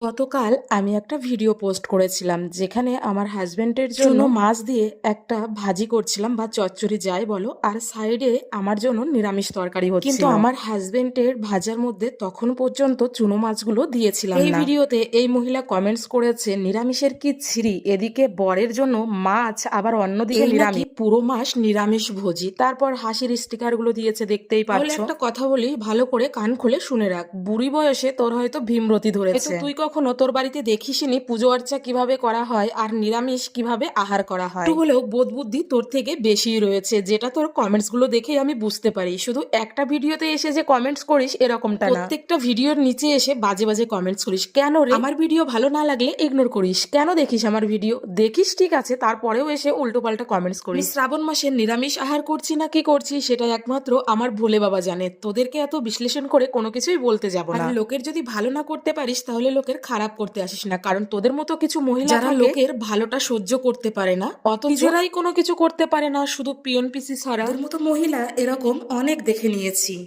গতকাল আমি একটা ভিডিও পোস্ট করেছিলাম যেখানে আমার হাজবেন্ডের জন্য মাছ দিয়ে একটা ভাজি করছিলাম বা চচ্চড়ি যাই বলো, আর সাইডে আমার জন্য নিরামিষ তরকারি হচ্ছিল। কিন্তু আমার হাজবেন্ডের ভাজার মধ্যে তখন পর্যন্ত চুনো মাছগুলো দিয়েছিলাম এই ভিডিওতে এই মহিলা কমেন্টস করেছে, নিরামিষের কি ছিরি, এদিকে বরের জন্য মাছ আবার অন্যদিকে নিরামিষ, পুরো মাস নিরামিষ ভোজি। তারপর হাসির স্টিকার গুলো দিয়েছে, দেখতেই পাচ্ছ। একটা কথা বলি, ভালো করে কান খুলে শুনে রাখ, বুড়ি বয়সে তোর হয়তো ভীমরতি ধরেছে, তুই কখনো তোর বাড়িতে দেখিসনি পুজো আর্চা কিভাবে করা হয় আর নিরামিষ কিভাবে আহার করা হয়। একটু হলেও বোধ বুদ্ধি তোর থেকে বেশি রয়েছে, যেটা তোর কমেন্টস গুলো দেখেই আমি বুঝতে পারি। শুধু একটা ভিডিওতে এসে যে কমেন্টস করিস এরকমটা না, প্রত্যেকটা ভিডিওর নিচে এসে বাজে বাজে কমেন্টস করিস। কেন রে? আমার ভিডিও ভালো না লাগলে ইগনোর করিস কেন? দেখিস আমার ভিডিও, দেখিস ঠিক আছে, তারপরেও এসে উল্টো পাল্টা কমেন্টস করিস। শ্রাবণ মাসে নিরামিষ আহার করছি না কি করছি সেটা একমাত্র আমার ভোলে বাবা জানে, তোদেরকে এত বিশ্লেষণ করে কোনো কিছুই বলতে যাব না। লোকের যদি ভালো না করতে পারিস তাহলে লোকের খারাপ করতে আসিস না, কারণ তোদের মতো কিছু মহিলা যারা লোকের ভালোটা সহ্য করতে পারে না, অত নিজেরাই কোনো কিছু করতে পারে না, শুধু পিয়ন পিসি ছাড়া। ওদের মতো মহিলা এরকম অনেক দেখে নিয়েছি।